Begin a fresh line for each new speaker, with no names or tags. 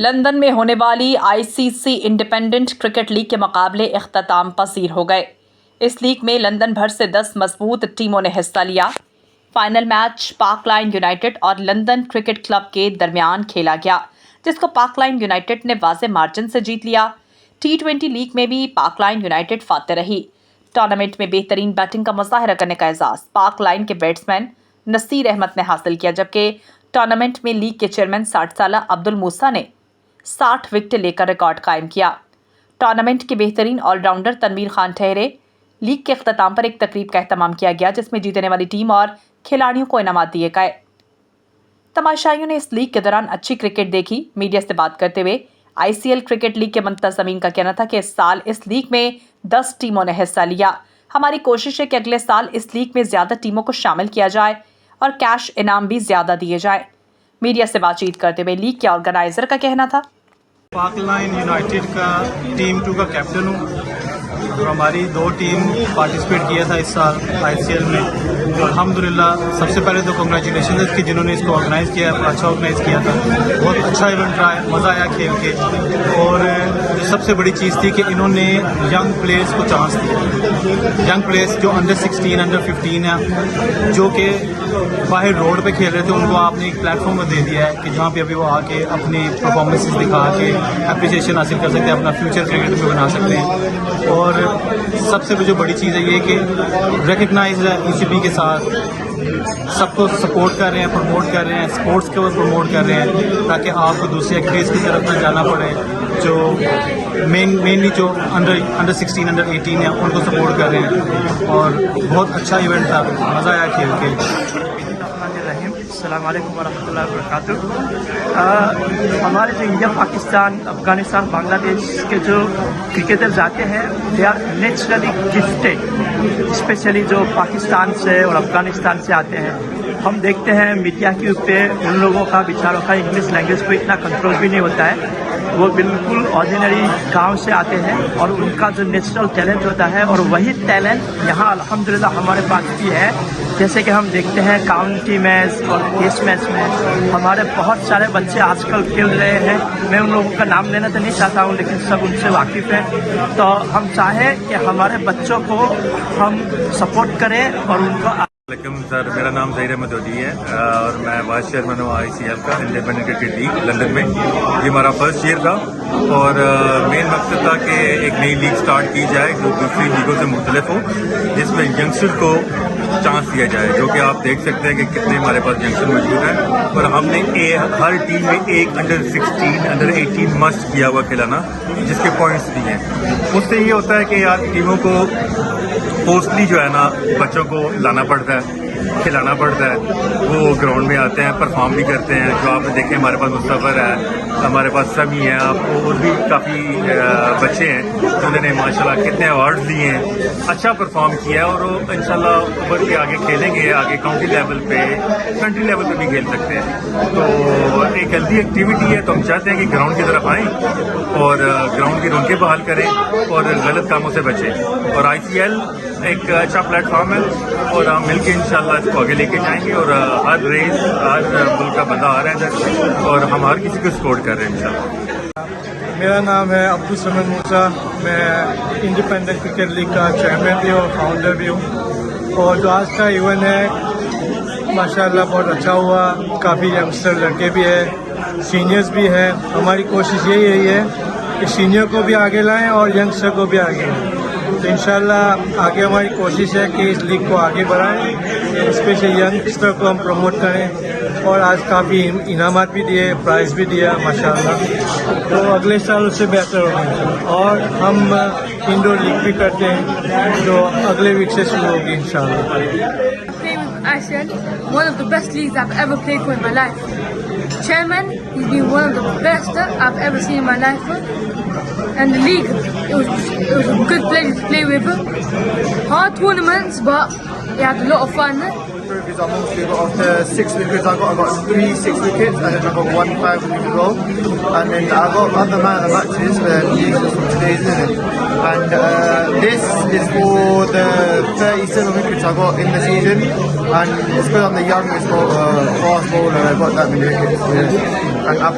London में होने वाली आईसीसी इंडिपेंडेंट क्रिकेट लीग के मुकाबले इख्तिताम पसीर हो गए। इस लीग में लंदन भर से 10 मजबूत टीमों ने हिस्सा लिया। Final match park line United और लंदन क्रिकेट क्लब के दरमियान खेला गया, जिसको पार्क लाइन यूनाइटेड ने वाज़े मार्जिन से जीत लिया। T20 लीग में भी पार्क लाइन यूनाइटेड फाते रही। टूर्नामेंट में बेहतरीन बैटिंग का मुजाहरा करने का एजाज़ पार्क लाइन के बैट्समैन नसीर अहमद ने हासिल किया, जबकि टूर्नामेंट में लीग के चेयरमैन 60 साला अब्दुल मूसा ने 60 विकेट लेकर रिकॉर्ड कायम किया। टूर्नामेंट के बेहतरीन ऑलराउंडर तनवीर खान ठहरे। लीग के अख्ताम पर एक तकरीब का एहतमाम किया गया, जिसमें जीतने वाली टीम और खिलाड़ियों को इनामात दिए गए। तमाशाइयों ने इस लीग के दौरान अच्छी क्रिकेट देखी। मीडिया से बात करते हुए ICL क्रिकेट लीग के मुंतज़मीन का कहना था कि इस साल इस लीग में 10 टीमों ने हिस्सा लिया। हमारी कोशिश है कि अगले साल इस लीग में ज़्यादा टीमों को शामिल किया जाए और कैश इनाम भी ज़्यादा दिए जाए। मीडिया से बातचीत करते हुए लीग के ऑर्गेनाइजर का कहना था,
पार्क लाइन यूनाइटेड का टीम 2 का कैप्टन हूँ और हमारी 2 टीम पार्टिसिपेट किया था इस साल ICL में। तो अल्हम्दुलिल्लाह सबसे पहले तो कंग्रेचुलेशन है कि जिन्होंने इसको ऑर्गेनाइज़ किया, अच्छा ऑर्गेनाइज़ किया था। बहुत अच्छा इवेंट रहा है, मज़ा आया खेल के। और जो सबसे बड़ी चीज़ थी कि इन्होंने यंग प्लेयर्स को चांस दिया। यंग प्लेयर्स जो अंडर 16 अंडर 15 हैं, जो कि बाहर रोड पे खेल रहे थे, उनको आपने एक प्लेटफॉर्म दे दिया है कि जहाँ पे अभी वो आके अपनी परफॉर्मेंसेस दिखा के अप्रिसिएशन हासिल कर सकते हैं, अपना फ्यूचर क्रिकेट में बना सकते हैं। और सबसे जो बड़ी चीज़ है ये कि रिकग्नाइज है ECB के साथ, सबको सपोर्ट कर रहे हैं, प्रमोट कर रहे हैं, स्पोर्ट्स को प्रमोट कर रहे हैं, ताकि आपको दूसरी एक्टिविटीज़ की तरफ न जाना पड़े। जो मेनली जो अंडर 16 अंडर 18 है उनको सपोर्ट कर रहे हैं। और बहुत अच्छा इवेंट था, मज़ा आया खेल के।
अस्सलाम वालेकुम वरहमतुल्लाहि वबरकातुहू। हमारे जो इंडिया, पाकिस्तान, अफगानिस्तान, बांग्लादेश के जो क्रिकेटर जाते हैं, they are naturally gifted, specially जो पाकिस्तान से और अफगानिस्तान से आते हैं। हम देखते हैं मीडिया के ऊपर उन लोगों का बेचारों का इंग्लिश लैंग्वेज को इतना कंट्रोल भी नहीं होता है। वो बिल्कुल ऑर्डिनरी गांव से आते हैं और उनका जो नेचुरल टैलेंट होता है, और वही टैलेंट यहाँ अल्हम्दुलिल्लाह हमारे पास भी है। जैसे कि हम देखते हैं काउंटी मैच और टेस्ट मैच में हमारे बहुत सारे बच्चे आजकल खेल रहे हैं। मैं उन लोगों का नाम लेना तो नहीं चाहता हूँ, लेकिन सब उनसे वाकिफ़ हैं। तो हम चाहें कि हमारे बच्चों को हम सपोर्ट करें और उनको।
सर, मेरा नाम ज़हीर अहमद ओदी है और मैं वाइस चेयरमैन हूँ ICL का, इंडिपेंडेंट क्रिकेट लीग लंदन में। ये हमारा फर्स्ट ईयर था और मेन मकसद था कि एक नई लीग स्टार्ट की जाए जो दूसरी लीगों से मुख्तलिफ हो, जिसमें यंगस्टर को चांस दिया जाए। जो कि आप देख सकते हैं कि कितने हमारे पास यंगस्टर मौजूद हैं। और हमने हर टीम में एक अंडर 16 अंडर 18 मस्ट किया हुआ खिलाना, जिसके पॉइंट्स भी हैं। उससे ये होता है कि यार टीमों को पोस्टली जो है ना बच्चों को लाना पड़ता है, खिलाना पड़ता है। वो ग्राउंड में आते हैं, परफॉर्म भी करते हैं। जो आपने देखे हमारे पास मुस्तफर है, हमारे पास समी है, आपको और भी काफ़ी बच्चे हैं जिन्होंने माशाल्लाह कितने अवार्ड्स लिए हैं, अच्छा परफॉर्म किया है। और वो इंशाल्लाह उभर के आगे खेलेंगे, आगे काउंटी लेवल पे, कंट्री लेवल पे भी खेल सकते हैं। तो एक हेल्दी एक्टिविटी है। तो हम चाहते हैं कि ग्राउंड की तरफ आएँ और ग्राउंड की रौनकें बहाल करें और गलत कामों से बचें। और ICL एक अच्छा प्लेटफॉर्म है और हम मिलकर इंशाल्लाह इसको आगे लेके जाएंगे। और हर रेस, हर मुल्क का बंदा आ रहा है इधर और हम हर किसी को सपोर्ट कर रहे हैं इंशाल्लाह।
मेरा नाम है अब्दुल समद मूसा। मैं इंडिपेंडेंट क्रिकेट लीग का चेयरमैन भी और फाउंडर भी हूँ। और जो आज का इवेंट है माशाल्लाह बहुत अच्छा हुआ। काफ़ी यंगस्टर लड़के भी हैं, सीनियर्स भी हैं। हमारी कोशिश यही है कि सीनियर को भी आगे लाएं और यंगस्टर को भी आगे लाएं। तो इंशाल्लाह आगे हमारी कोशिश है कि इस लीग को आगे बढ़ाएं, स्पेशली यंगस्टर को हम प्रमोट करें। और आज काफ़ी इनामात भी दिए, प्राइज़ भी दिया माशाल्लाह। तो अगले साल उससे बेहतर होगा। और हम इंडोर लीग भी करते हैं जो अगले वीक से शुरू होगी इंशाल्लाह।
ICL, one of the best leagues I've ever played for in my life. Chairman, he's been one of the best I've ever seen in my life. And the league, it was a good place to play with. Hard tournaments, but we had a lot of fun.
Is I mostly got after 6 wickets. I got 3 6 wickets, and then I got 1 5 wicket roll, and then I got other man of the matches where these are from today's, isn't it? And this is for the 37 wickets I got in the season, and it's because I'm the youngest fast bowler. I got that many wickets. Yeah. And I